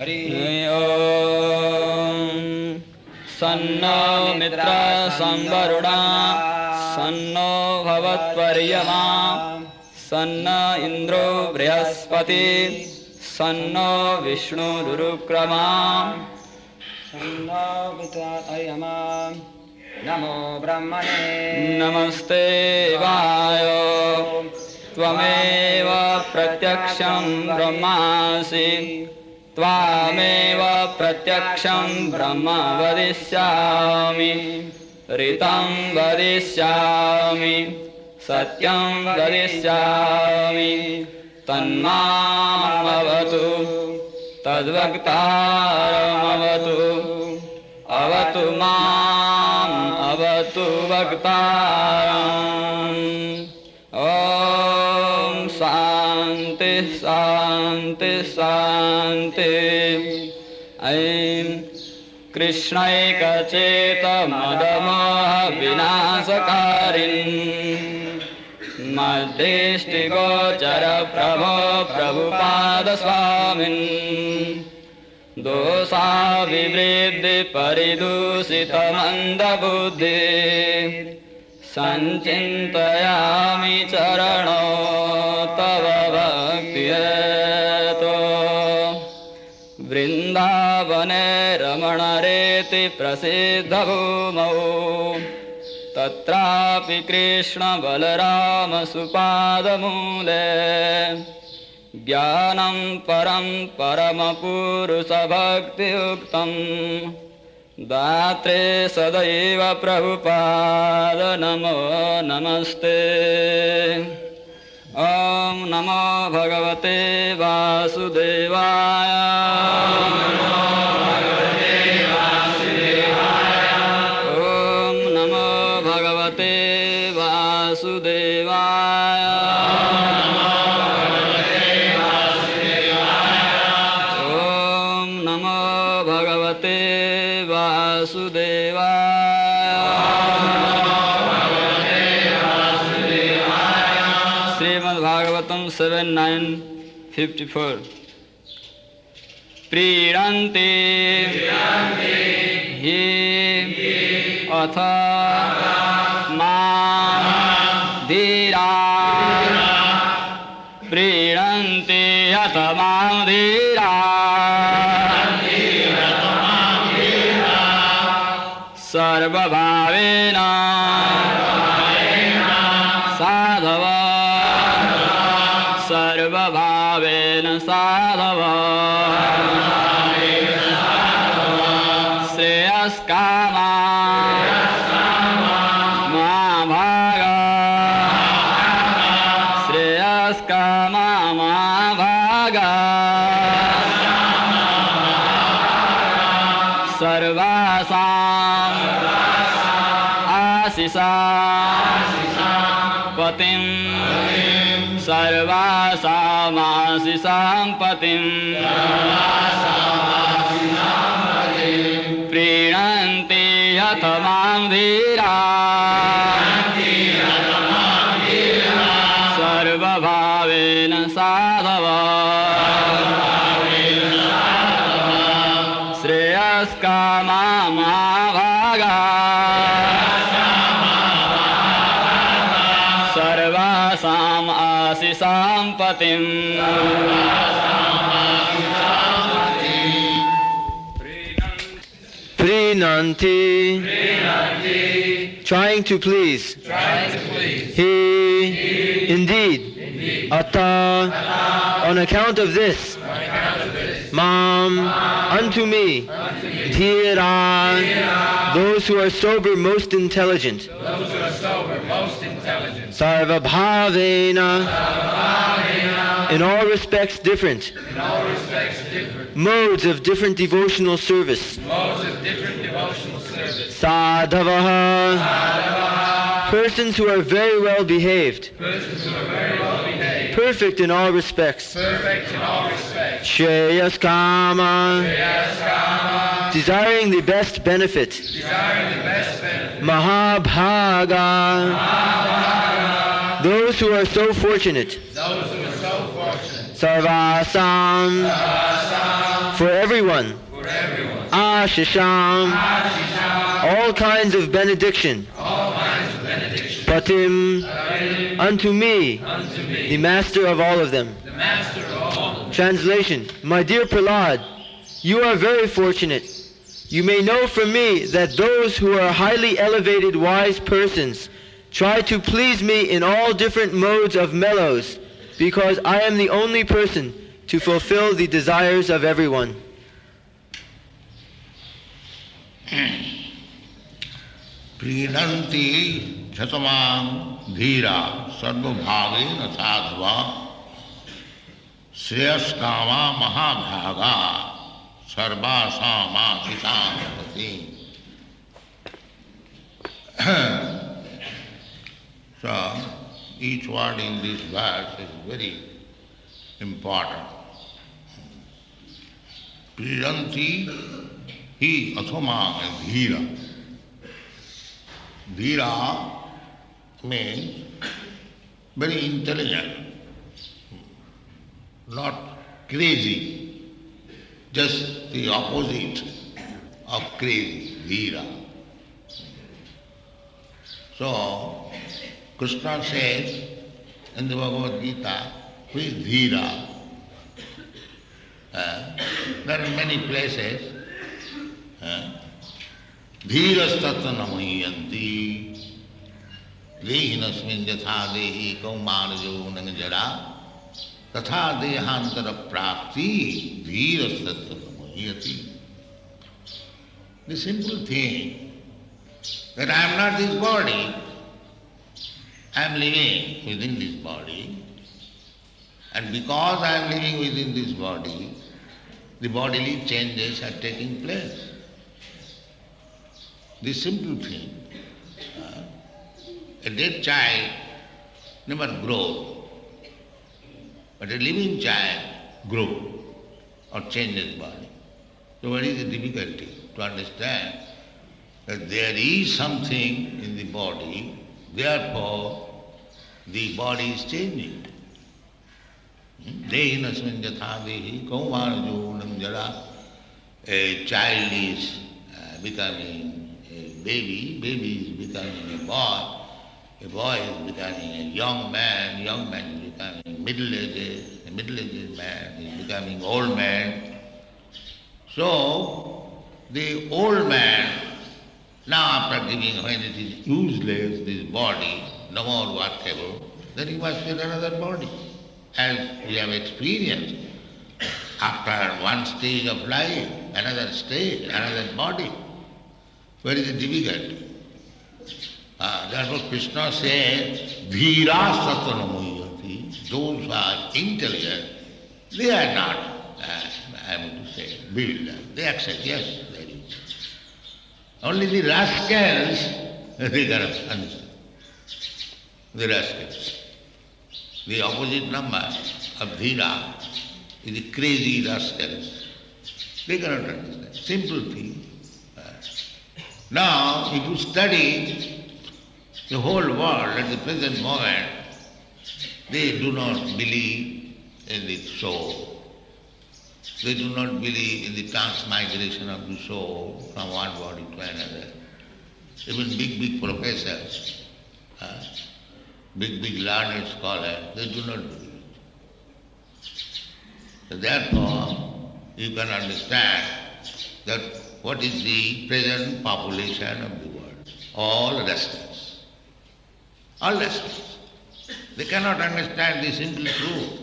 Hari Om. Sanno mitra samvaruna, sanno bhavatvaryama, sanno indro brihaspati, sanno vishnu durukrama, sanno vitatayama. Namo Brahmane Namaste Vaya. Tvameva pratyaksham brahmasi, Tvameva pratyaksham brahma vadishyami, Ritam vadishyami, Satyam vadishyami, Tanmam avatu, Tadvaktaram avatu, Avatu mam, avatu vaktaram. Om Shanti Shanti Shanti. Aim Krishnaika Cheta Madamaha Vinasakarin, Madhishti Gochara Prabho Prabhupada Swamin, Dosa Vivriddhi Paridusita Manda Buddhi, Sanchintayami Charano Tava Bhakti Heto, Vrindavane Ramanareti Prasiddha Bhumau, Tatrapi Krishna Balarama Supadamule, Jnanam Param Paramapurusha Bhakti Yuktam, Datre Sadaiva Prabhupada Namo Namaste. Om Namo Bhagavate Vasudevaya. Om Namo Bhagavate Vasudevaya. Om Namo Bhagavate Srimad Bhagavatam 7.9.54. Priyanti hi atha mam dhira. Priyanti atha mam dhira. Sarva bhavena sadhava, sarva bhavena sadhava, shreyas kama mahabhaga, shreyas kama mahabhaga, sarvasam patim sarvasamasisam patim prinanti athamam dhira sarva bhavena sadhava shreyas kama mahabhaga sarvasam asisam patim Prinanti, trying to please. He, indeed. Atta, on account of this. Mam, unto me. Dhira, those who are sober, most intelligent. Sarva bhavena, in all respects different. Modes of different devotional service. Sadhavaha, persons who are very well behaved. Perfect in all respects. Shreyas kama, desiring the best benefit. Mahabhaga, those who are so fortunate. Sarvasam, for everyone. Ashisham, all kinds of benediction. Patim, unto me, the master of all of them. Translation, my dear Prahlad, you are very fortunate. You may know from me that those who are highly elevated wise persons try to please me in all different modes of mellows, because I am the only person to fulfill the desires of everyone. Pridanti chatamam dhira sarvabhavena sadhava sreyaskama mahabhaga sarvasama sisamapati. So, each word in this verse is very important. Pridanti hi athama dhira. Dhira means very intelligent, not crazy, just the opposite of crazy, dhira. So, Krishna says in the Bhagavad Gita, who is dhira? There are many places. Dhirastatva namayanti dehinasmin yatha dehi kaumanajo nangjara tatha dehantara prapti dhirastatva namayati. The simple thing that I am not this body, I am living within this body, and because I am living within this body, the bodily changes are taking place. This simple thing. A dead child never grows, but a living child grows or changes body. So what is the difficulty? To understand that there is something in the body, therefore the body is changing. Dehinasmin yatha dehi kaumanajo nangjara. A child is becoming baby is becoming a boy is becoming a young man is becoming middle-aged, a middle-aged man is becoming old man. So, the old man, now after giving, when it is useless, this body, no more workable, then he must get another body. As we have experienced, after one stage of life, another stage, another body. Where is the difficulty? Therefore Krishna says, dhira satanamuyati, those who are intelligent, they are not, I am to say, built. They accept, yes, there is. Only the rascals, they cannot understand. The rascals. The opposite number of dhira is the crazy rascals. They cannot understand. Simple thing. Now, if you study the whole world at the present moment, they do not believe in the soul. They do not believe in the transmigration of the soul from one body to another. Even big professors, big learned scholars, they do not believe it. So therefore, you can understand that what is the present population of the world? All rascals. All rascals. They cannot understand the simple truth.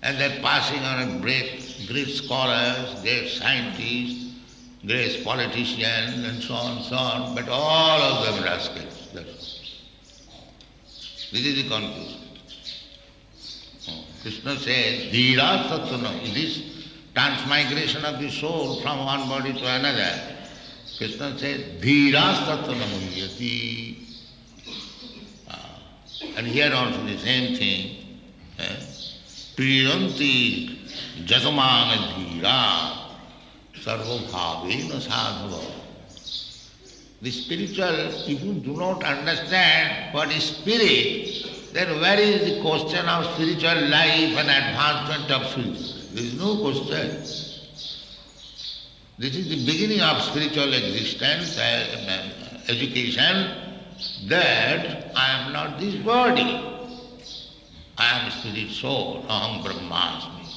And they're passing on great scholars, great scientists, great politicians, and so on, but all of them rascals. That's all. This is the conclusion. Krishna says, dhira sattvanam, this transmigration of the soul from one body to another. Krishna says, dhira sattvanamuyati. And here also the same thing. Priyanti jatamana dhira sarvabhavena sadhava. The spiritual, if you do not understand what is spirit, then where is the question of spiritual life and advancement of spiritual? There is no question. This is the beginning of spiritual existence, education, that I am not this body. I am spirit soul, aham brahmasmi.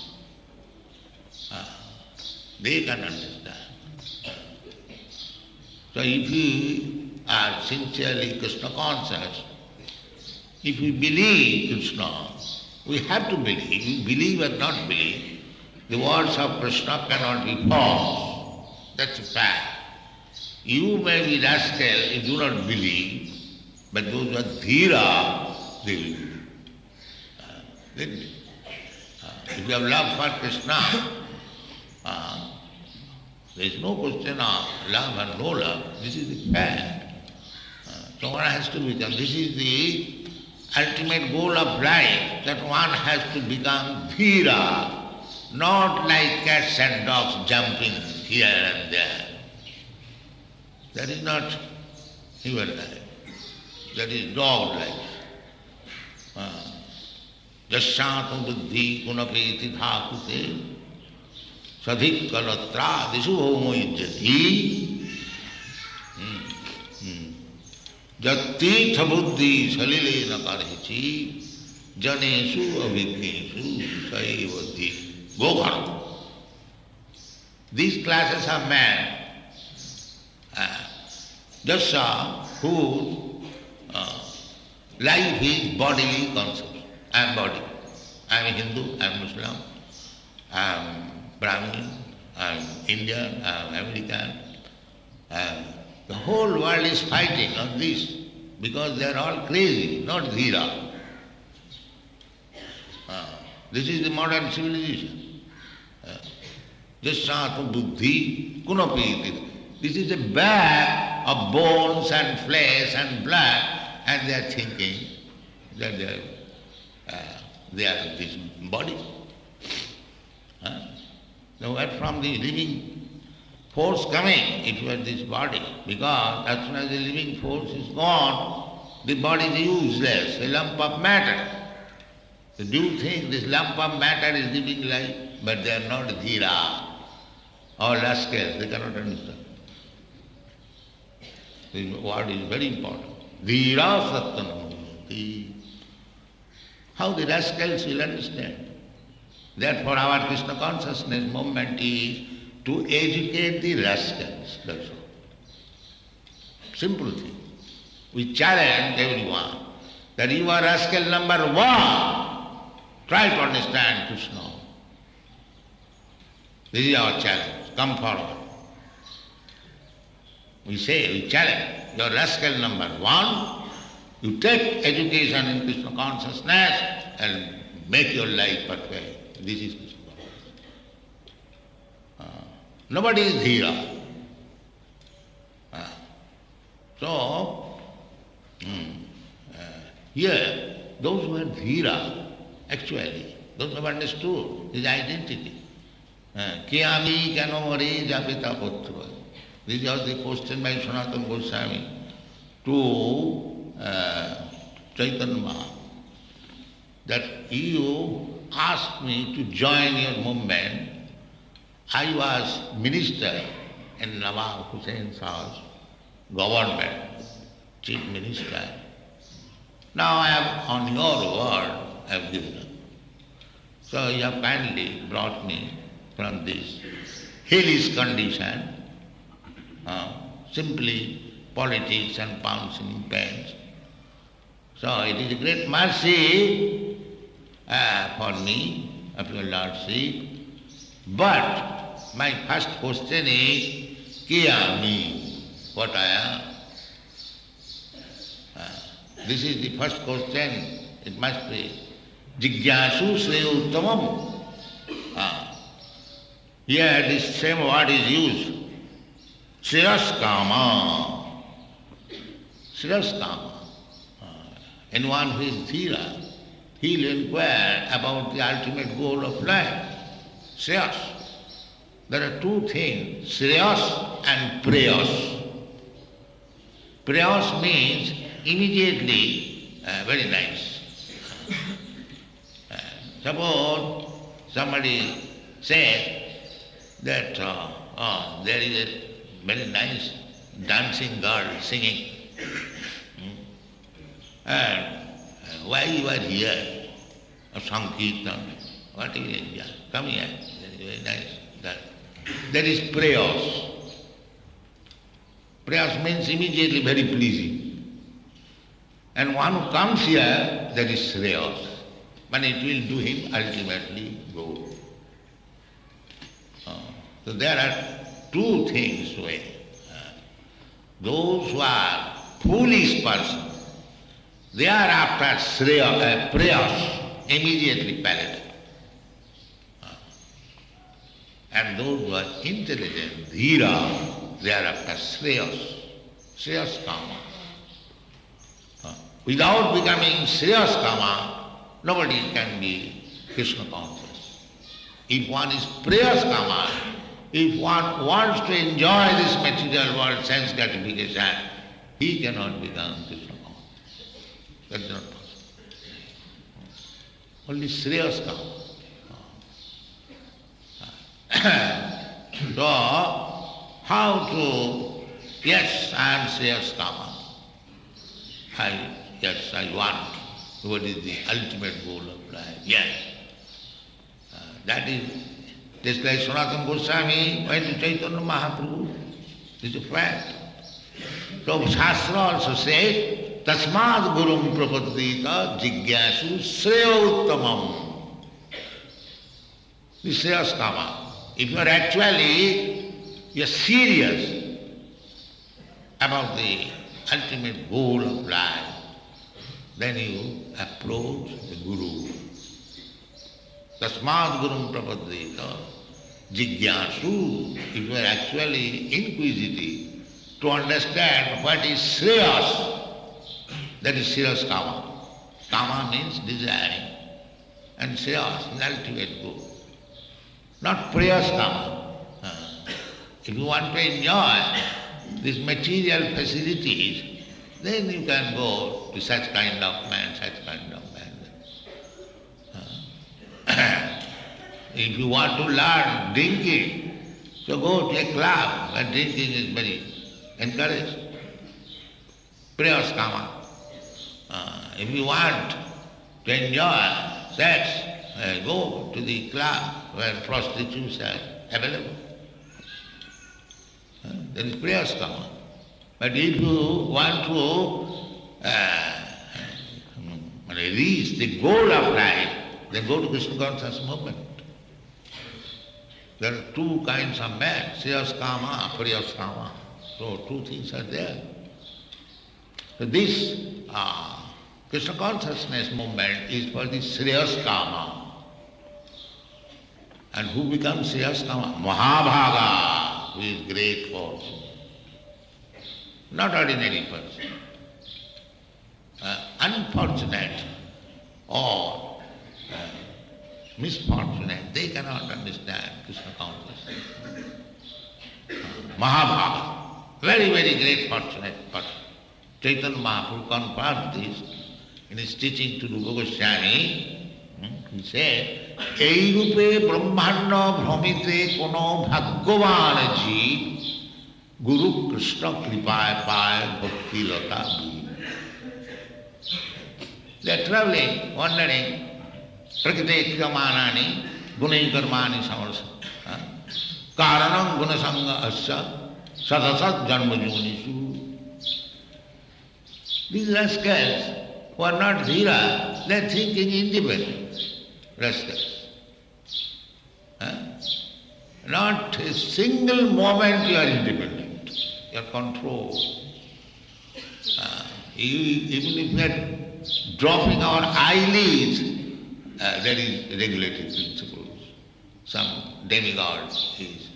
They can understand. So if you are sincerely Krishna conscious, if we believe Krishna, we have to believe. We believe or not believe, the words of Krishna cannot be false. That's a fact. You may be rascal if you do not believe, but those who are dhira, they will believe. If you have love for Krishna, there is no question of love and no love. This is the fact. So one has to become. This is the ultimate goal of life, that one has to become dhira, not like cats and dogs jumping here and there. That is not human life. That is dog life. Jasyatam buddhi kunapeti dhakute sadhik kalatra disu homo ijjati jatti thabuddhi salile nakarhichi janesu avignesu saivadhi gokar. These classes of men, Jasya, whose life is bodily concept. I am body. I am a Hindu, I am Muslim, I am Brahmin, I am Indian, I am American. The whole world is fighting on this because they are all crazy, not dhira. This is the modern civilization. Jasya buddhi kunapiti. This is a bag of bones and flesh and blood, and they are thinking that they are this body. So where from the living force coming? It was this body, because as soon as the living force is gone, the body is useless, a lump of matter. So do you think this lump of matter is living life? But they are not dhira or rascals, they cannot understand. This word is very important. Dhira sattanam. How the rascals will understand. Therefore our Krishna consciousness movement is to educate the rascals. That's all. Simple thing. We challenge everyone that you are rascal number one. Try to understand Krishna. This is our challenge. Come forward. We say, we challenge, you are rascal number one. You take education in Krishna consciousness and make your life perfect. This is Krishna consciousness. Nobody is dhira. So, here, those who are dhira, actually, those who have understood his identity. Kiyami kanomari japita putra. This was the question by Sanatana Goswami to Chaitanya Mahaprabhu, that you asked me to join your movement. I was minister in Nawab Hussein's house, government, chief minister. Now I have, on your word, I have given up. So you have kindly brought me from this hellish condition, simply politics and pouncing pens. So it is a great mercy for me of your Lordship. But my first question is, Kiyami, what I am? This is the first question. It must be Jigyasu Sreya Uttamam. Here this same word is used. Shreyas Kama. Shreyas Kama. Anyone who is dhira, he will inquire about the ultimate goal of life. Shreyas. There are two things, Shreyas and Preyas. Preyas means immediately, very nice. Suppose somebody said that there is a very nice dancing girl singing. And why you are here? Sankirtan. What is it? Come here. Very nice. That is prayers. Prayers means immediately very pleasing. And one who comes here, that is shreyas. But it will do him ultimately good. So there are two things to it. Those who are foolish persons, they are after prayers, immediately palatable. And those who are intelligent, dhira, they are after shreyas kama. Without becoming shreyas kama, nobody can be Krishna conscious. If one is prayas kama, if one wants to enjoy this material world, sense gratification, he cannot become Krishna conscious. That is not possible. Only shreyas kama. So, how to, yes, I am shreyas kama. Yes, I want. What is the ultimate goal of life? Yes. That is, just like Sanatana Goswami went to Chaitanya Mahaprabhu. This is a fact. So Shastra also says, Tasmad Gurum Prapadita Jigyasu Shreya Uttamam. This Shreyas Kama. If you are serious about the ultimate goal of life, then you approach the Guru. Tasmad Gurum Prapadita Jigyasu. If you are actually inquisitive to understand what is Shreyas, that is Shreyas Kama. Kama means desiring, and Shreyas is ultimate goal. Not Prayas Kama. If you want to enjoy these material facilities, then you can go to such kind of man, such kind of man. If you want to learn drinking, so go to a club where drinking is very encouraged. Prayas Kama. If you want to enjoy sex, go to the club where prostitutes are available. That is Prayas Kama. But if you want to reach the goal of life, then go to Krishna conscious movement. There are two kinds of men, Shreyas Kama, Prayas Kama. So two things are there. So this Krishna consciousness movement is for the Shreyas Kama. And who becomes Shreyas Kama? Mahabhaga, who is great force. Not ordinary person. Unfortunate or misfortunate, they cannot understand Krishna consciousness. Mahabhaga, very, very great fortunate person. Chaitanya Mahaprabhu confirmed this in his teaching to Rupa Goswami. He said, Ei rupe brahmanda bhramite kono bhagyavan jeev Guru Krishna kripaya paya bhakti lata bhi. They are traveling, wandering, prakriti kamanani gunai karmani samarsa. Karanam gunasanga asya sadasat janma junisu. These rascals who are not dhira, they are thinking independent. Rascals. Not a single moment you are independent. You are controlled. Even if we are dropping our eyelids, there is regulative principles. Some demigod is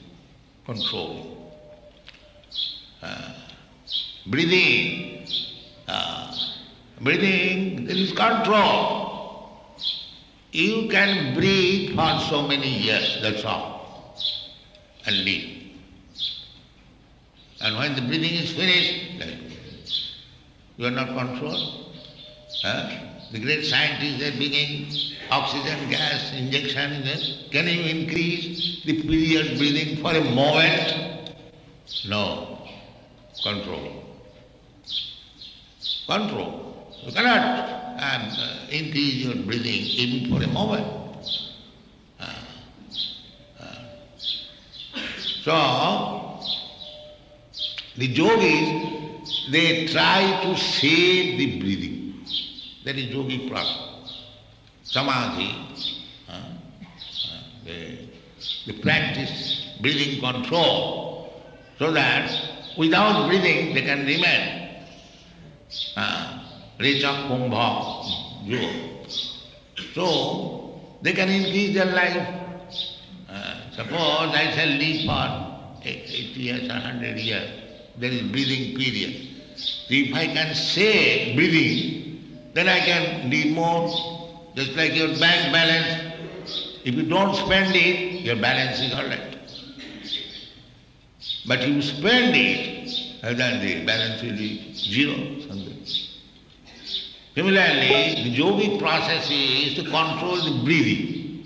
controlling. Breathing, there is control. You can breathe for so many years, that's all, and live. And when the breathing is finished, you are not controlled. The great scientists are bringing oxygen gas injection. Can you increase the period breathing for a moment? No. Control. Control. You cannot increase your breathing even for a moment. So, the yogis, they try to save the breathing. That is yogic process. Samadhi, they practice breathing control so that without breathing they can remain. Recha kumbha yoga. So, they can increase their life. Suppose I shall live for 80 years or 100 years, there is breathing period. If I can save breathing, then I can live more. Just like your bank balance. If you don't spend it, your balance is all right. But if you spend it, then the balance will be zero someday. Similarly, the yogic process is to control the breathing.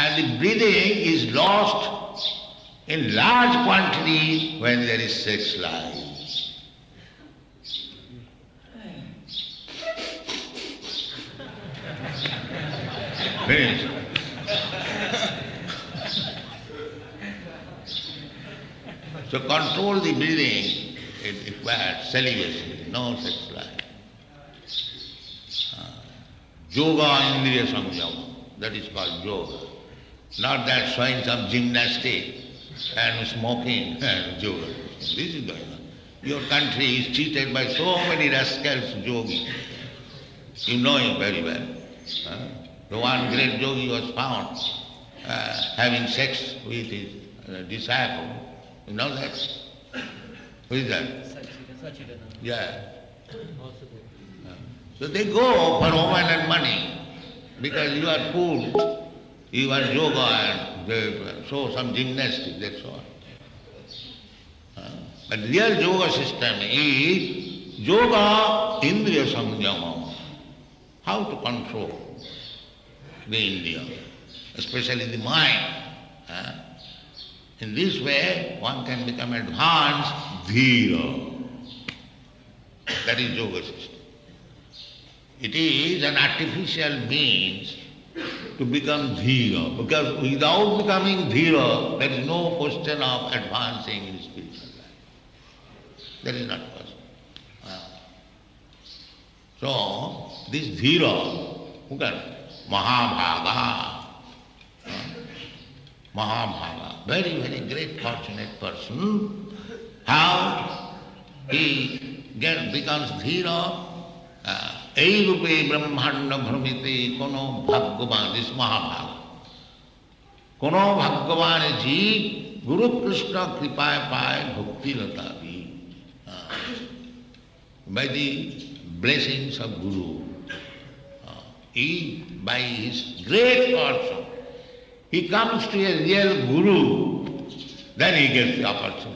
And the breathing is lost in large quantity when there is sex life. Finished. So control the breathing, it requires celibacy, no sex life. Yoga indriya samyama, that is called yoga. Not that showing some gymnastic and smoking and yoga. This is going on. Your country is cheated by so many rascals yogi. You know him very well. The one great yogi was found having sex with his disciple. You know that? Who is that? Yeah. So they go for woman and money because you are fooled. You are yoga and they show some gymnastics, that's all. But real yoga system is yoga indriya samyama. How to control the indriya, especially the mind. In this way, one can become advanced dhira. That is yoga system. It is an artificial means to become dhira, because without becoming dhira, there is no question of advancing in spiritual life. That is not possible. So, this dhira, who can? Mahabhaga. Mahabhaga, very, very great fortunate person. How he becomes dhira? Ei rupe brahmanda bhramite kono bhagavan, this Mahabhaga. Kono bhagavan jeev Guru Krishna kripaya paya bhakti lata bhi. By the blessings of Guru, he, by his great fortune, he comes to a real Guru, then he gets the opportunity.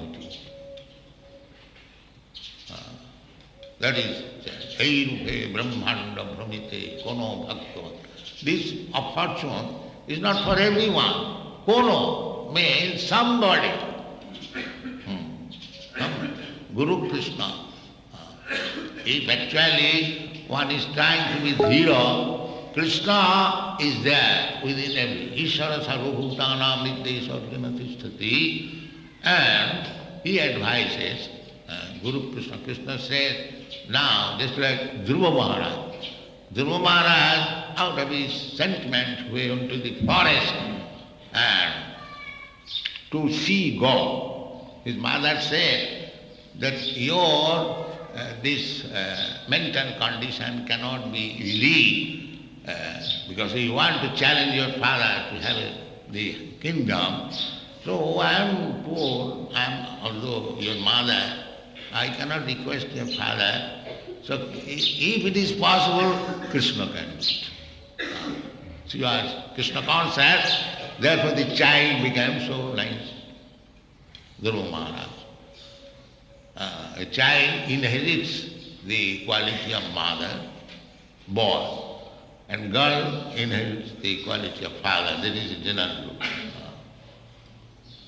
That is, Eirupe Brahmanda Brahmite Kono Bhagavan. This fortune is not for everyone. Kono means somebody. Guru Krishna. If actually one is trying to be dhira, Krishna is there within every. Ishara sarvabhutanam nitya sarvena tisthati. And he advises, Guru Krishna. Krishna says, now, just like Dhruva Maharaj. Dhruva Maharaj, out of his sentiment, went to the forest and to see God. His mother said that your this mental condition cannot be relieved because you want to challenge your father to have the kingdom. So I am poor, although your mother, I cannot request your father. So if it is possible, Krishna can do it. So you are Krishna conscious, therefore the child became so nice. Guru Maharaj. A child inherits the quality of mother, boy, and girl inherits the quality of father. That is the general rule.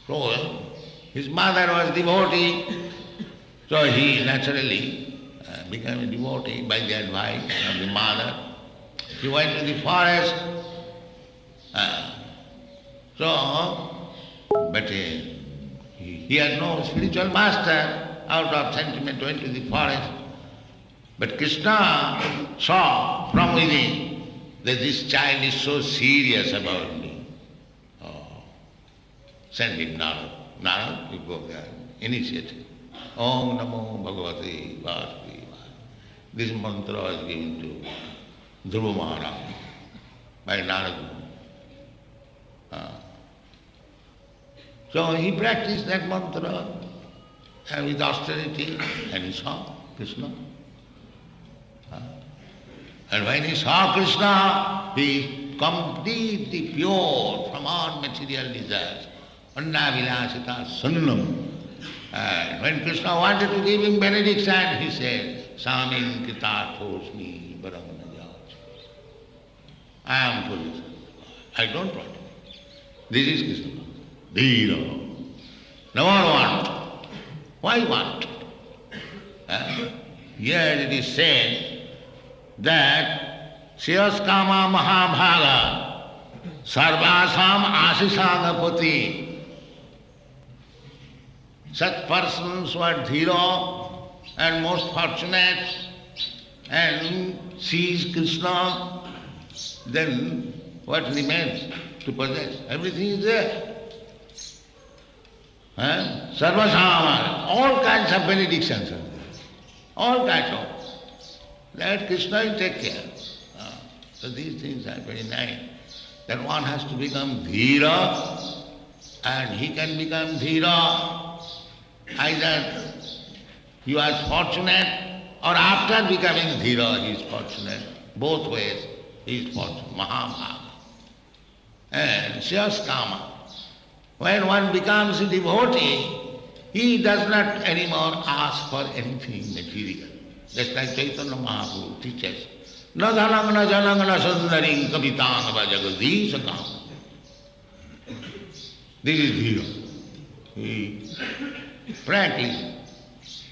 So his mother was devotee, so he naturally became a devotee by the advice of the mother. He went to the forest. But he had no spiritual master. Out of sentiment went to the forest. But Krishna saw from within that this child is so serious about me. Send him Narad. Narad, you go there, initiate him. Om Namo Bhagavate Vasudevaya. This mantra was given to Dhruva Maharaj by Narad. So he practiced that mantra with austerity and he saw Krishna. And when he saw Krishna, he is completely pure from all material desires. Anna vilasita sunnam. And when Krishna wanted to give him benediction, he said, Samin kritarthosmi baramanajach. I am foolish. I don't want it. This is Krishna. Dhira. Never want. Why want? Here it is said that Sriyaskama Mahabhaga Sarvasam Asisangapati. Such persons who are dhira and most fortunate and sees Krishna, then what remains to possess? Everything is there. Sarvasama, all kinds of benedictions are there. All kinds of. Let Krishna will take care. So these things are very nice. That one has to become dhira, and he can become dhira either he was fortunate or after becoming dhira he is fortunate. Both ways he is fortunate. Mahabhaga. And Sriyaskama. When one becomes a devotee, he does not anymore ask for anything material. Just like Chaitanya Mahaprabhu teaches, Na dhanam na janam na sundaring kavitam va jagadishakam. This is dhira. He practices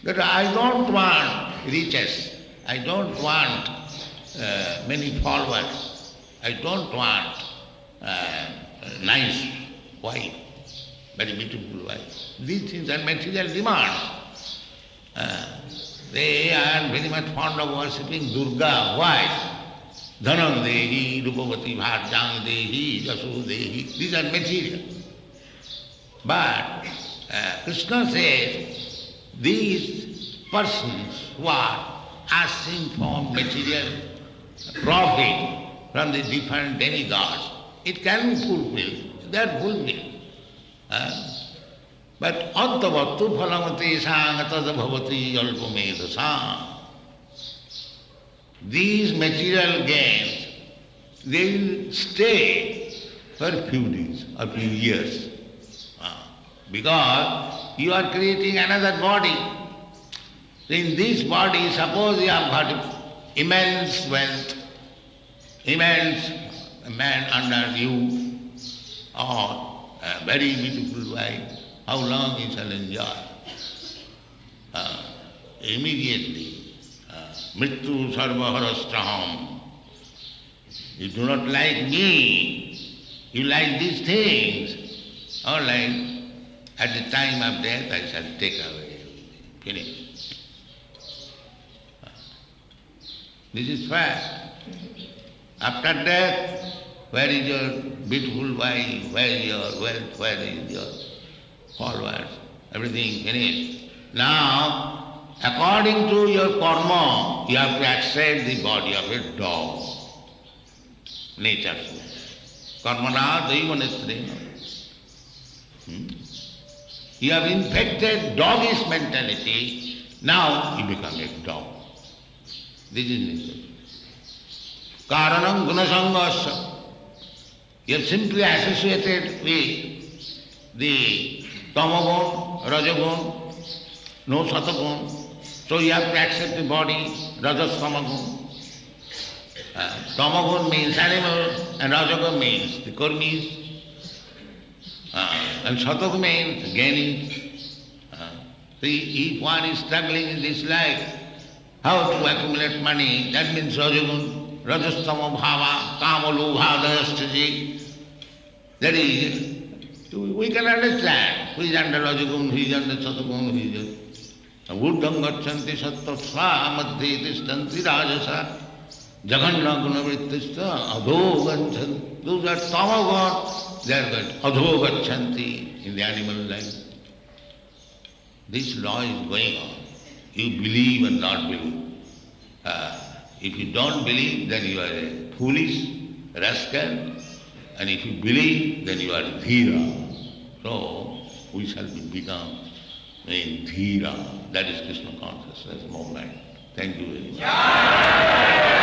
that I don't want riches, I don't want many followers, I don't want nice wife, very beautiful wife. These things are material demands. They are very much fond of worshipping Durga. Why? Dhanam Dehi, Rupavati Bharjang Dehi, Jasu Dehi. These are material. But Krishna says, these persons who are asking for material profit from the different demigods, it can be fulfilled. They are fulfilled. But antavattu phalamati sangatad bhavati alpamedasam. These material gains, they will stay for a few days or few years. Because you are creating another body. In this body, suppose you have got immense wealth, immense man under you, or a very beautiful wife, how long you shall enjoy? Immediately, mrittu sarvaharastaham. You do not like me, you like these things. All right, at the time of death I shall take away. Finish. This is fact. After death, where is your beautiful wife? Where is your wealth? Where is your followers? Everything finished. Now, according to your karma, you have to accept the body of a dog. Nature. Karmana daivanistri. You have infected doggish mentality, now you become a dog. This is nature. Karanam gunasangasya. You have simply associated with the tamagun, rajagun, no satagun, So you have to accept the body, rajas, tamagun. Tamagun means animal and rajagun means the karmis. And sattva means gaining. See, if one is struggling in this life, how to accumulate money, that means rajagun, rajastama bhava, kama lobha dayasthiji. That is, we can understand who is under rajagun, who is under sattvagun, who is under buddham gachanti sattva madhye tishtanti rajasa jaganna gunavrittista adho gachanti. Those are tamagun, they are adho gachanti in the animal life. This law is going on. You believe or not believe. If you don't believe, then you are a foolish rascal. And if you believe, then you are a dhira. So, we shall become a dhira. That is Krishna consciousness movement. Thank you very much.